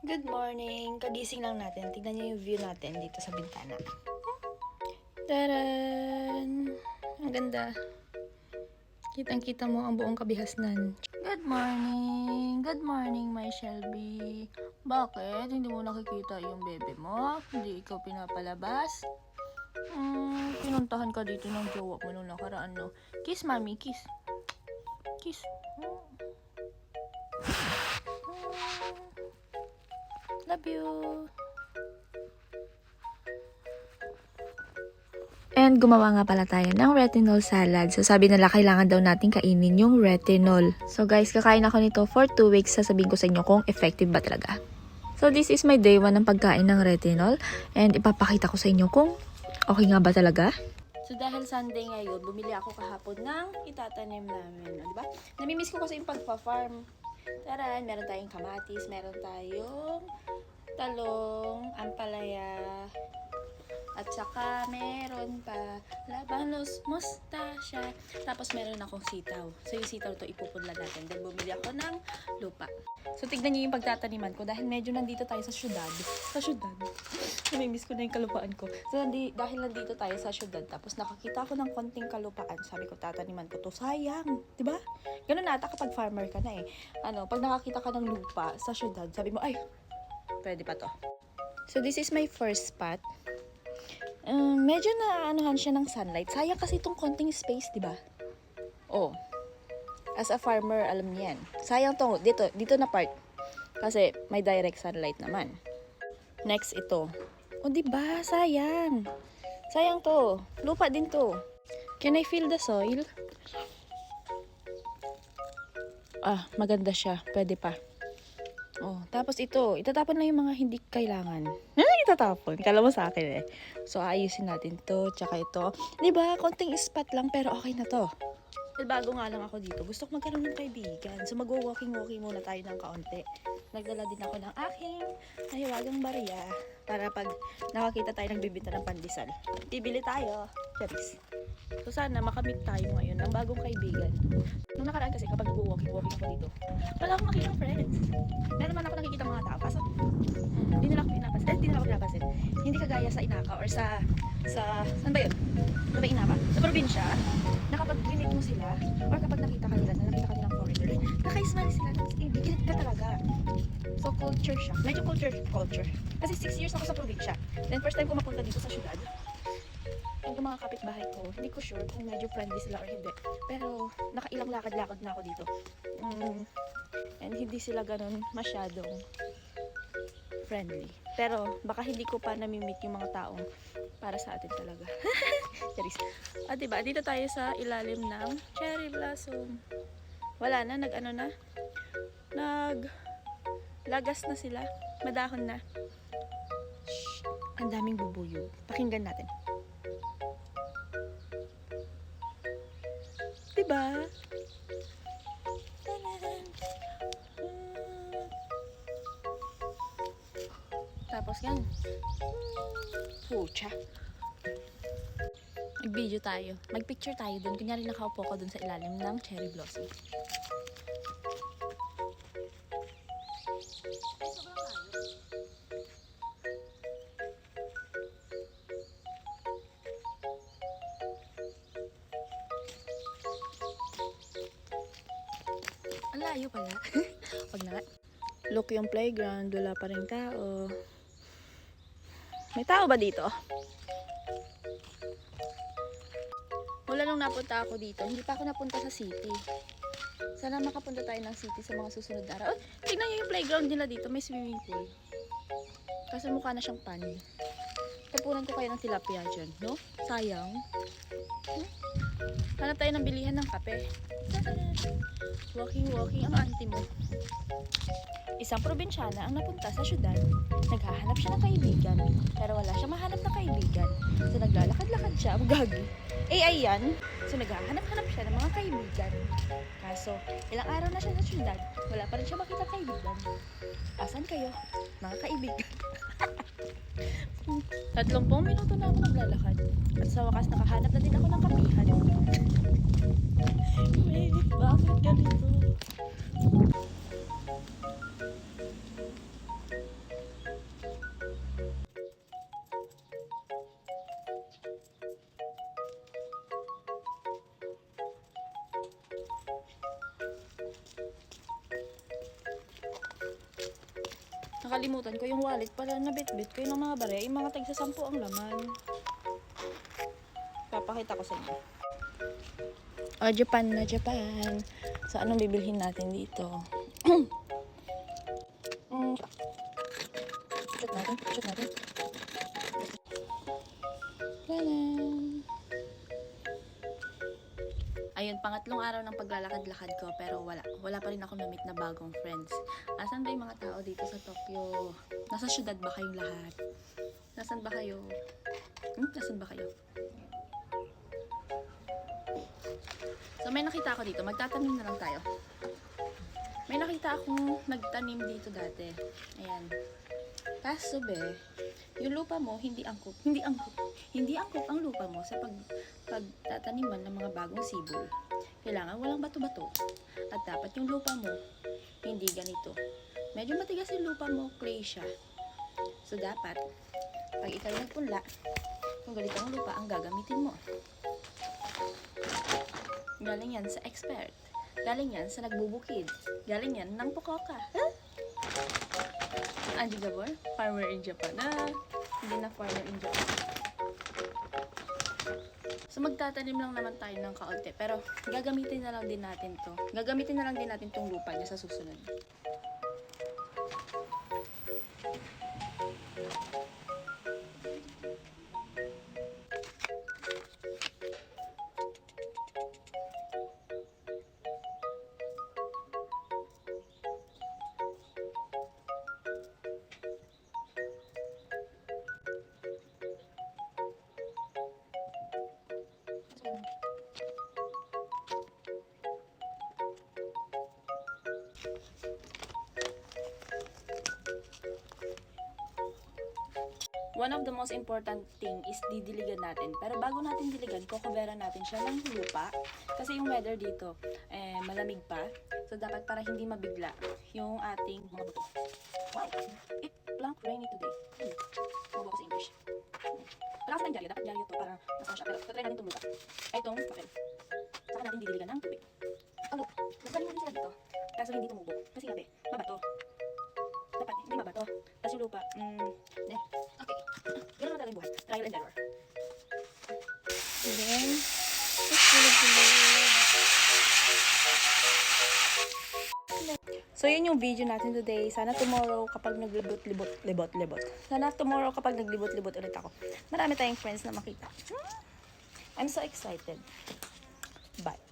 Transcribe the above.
Good morning! Kagising lang natin. Tignan niyo yung view natin dito sa bintana. Taran! Ang ganda. Kitang-kita mo ang buong kabihasnan. Good morning! Good morning, my Shelby. Bakit? Hindi mo nakikita yung bebe mo? Hindi ikaw pinapalabas? Pinuntahan ka dito ng jowa mo nung nakaraan, no? Kiss, mami. Kiss. Kiss. Love you. And gumawa nga pala tayo ng retinol salad. So sabi nila kailangan daw natin kainin yung retinol. So guys, kakain ako nito for 2 weeks. Sasabihin ko sa inyo kung effective ba talaga. So this is my day 1 ng pagkain ng retinol. And ipapakita ko sa inyo kung okay nga ba talaga. So dahil Sunday ngayon, bumili ako kahapon ng itatanim namin. Diba? Namimiss ko kasi yung pagpa-farm. Taran, meron tayong kamatis, meron tayong talong, ampalaya, at saka meron pa labanos, mostasya, tapos meron akong sitaw. So yung sitaw to ipupudla natin. Then bumili ako ng lupa. So tignan niyo yung pagtataniman ko dahil medyo nandito tayo sa syudad. Sa syudad. Namimiss ko na yung kalupaan ko. So dahil nandito tayo sa syudad, tapos nakakita ako ng konting kalupaan, sabi ko tataniman ko to. Sayang, 'di ba? Ganun ata kapag farmer ka na eh. Pag nakakita ka ng lupa sa syudad, sabi mo, ay, pwede pa to. So this is my first spot. Medyo na anuhan siya ng sunlight. Sayang kasi itong konting space, 'di ba? Oh. As a farmer, alam niyo 'yan. Sayang to dito na part. Kasi may direct sunlight naman. Next ito. Oh, 'di ba? Sayang. Sayang to. Lupa din to. Can I feel the soil? Maganda siya. Pwede pa. Oh, tapos ito, itatapon lang yung mga hindi kailangan. Itatapon. Kala mo sa akin eh. So, ayusin natin to, tsaka ito. Diba, konting spot lang, pero okay na to. Bago nga lang ako dito, gusto ko magkaroon ng kaibigan. So, mag-walking-walking muna tayo ng kaunti. Nagdala din ako ng aking mahiwagang barya para pag nakakita tayo nagbibinta ng pandesal, bibili tayo. Charis. So, sana makamit tayo ngayon ng bagong kaibigan. Nung nakaraan kasi kapag nag-walking-walking ako dito, wala akong makikita friends. Meron man ako nakikita mga tao, kaso hindi nila ako pinapansin. Hindi kagaya sa Inaka or sa saan ba yun? Ano ba Inaka? Sa probinsya, na kapag ginit mo sila, or kapag nakita ka nilang foreigner, naka-smile sila, ginit ka talaga. So culture siya. Medyo culture. Kasi 6 years ako sa probinsya. Then first time ko mapunta dito sa syudad. Yung mga kapitbahay ko, hindi ko sure kung medyo friendly sila or hindi. Pero nakailang lakad-lakad na ako dito. And hindi sila ganun masyadong friendly. Pero baka hindi ko pa nami-meet yung mga taong para sa atin talaga. Charis. Diba, dito tayo sa ilalim ng cherry blossom. Wala na, lagas na sila. Madahon na. Shh, ang daming bubuyog. Pakinggan natin. Diba? Tapos yan. Pucha. Mag-video tayo. Mag-picture tayo dun. Kunyari nakaupo ko dun sa ilalim ng cherry blossom. Ang layo pala. Wag na. Look yung playground. Wala pa rin tao. May tao ba dito? Mula nung napunta ako dito, hindi pa ako napunta sa city. Sana makapunta tayo ng city sa mga susunod na araw. Tignan nyo yung playground nila dito. May swimming pool. Kasi mukha na siyang pan. Tapunan ko kayo ng tilapia dyan, no? Sayang. Hanap tayo ng bilihan ng kape. Walking. Ang auntie mo. Isang probinsyana ang napunta sa syudad. Naghahanap siya ng kaibigan, pero wala siya mahanap na kaibigan. So naglalakad-lakad siya, gagi. AI yan. So naghahanap-hanap siya ng mga kaibigan. Kaso, ilang araw na siya sa syudad, wala pa rin siya makita kaibigan. Asan kayo, mga kaibigan? 30 minuto na ako naglalakad. At sa wakas nakahanap na din ako ng kapihan. Bakit ganito? Nakalimutan ko yung wallet pala na bit-bit ko yung mga bare. Yung mga tagsa 10 ang laman. Papakita ko sa inyo. Oh, Japan na Japan. So, anong bibilhin natin dito? Shoot natin. Tanan! Ayun, pangatlong araw ng paglalakad-lakad ko pero wala pa rin ako na-meet na bagong friends. Asan ba yung mga tao dito sa Tokyo? Nasa syudad ba kayong lahat? Nasaan ba kayo? Nasaan ba kayo? So may nakita ako dito, magtatanim na lang tayo. May nakita akong nagtanim dito dati. Ayan. Kaso be, yung lupa mo hindi angkop ang lupa mo sa pagtataniman ng mga bagong sibol. Kailangan walang bato-bato. At dapat yung lupa mo hindi ganito. Medyo matigas yung lupa mo, clay siya. So dapat pag ikaw nagpunla, kung ganito ang lupa ang gagamitin mo. Galing yan sa expert. Galing yan sa nagbubukid. Galing yan ng Pukoka. Huh? Anji Gabor, farmer in Japan. Hindi na farmer in Japan. So magtatanim lang naman tayo ng kaunti. Pero gagamitin na lang din natin to. Gagamitin na lang din natin tong lupa niya sa susunod. One of the most important thing is didiligan natin. Pero bago natin diligan, kukuberan natin siya ng lupa. Kasi yung weather dito, malamig pa. So, dapat para hindi mabigla yung ating mga buto. Wow! It blank rainy today. Mabuha ko sa English. Wala kasi tayong dyaryo. Dapat dyaryo to para mas siya. Pero try natin itong lupa. Ay, itong papel. Saka natin didiligan ng tubig. Ang lupa. Nagsaling natin sila dito. Kaso hindi tumubo. Kasi sabi, mabato. Dapat hindi mabato. Tapos yung lupa, okay. Ganun na talagang buhay. Trial and error. And then, so yun yung video natin today. Sana tomorrow kapag naglibot-libot. Sana tomorrow kapag naglibot-libot ulit ako. Marami tayong friends na makita. I'm so excited. Bye.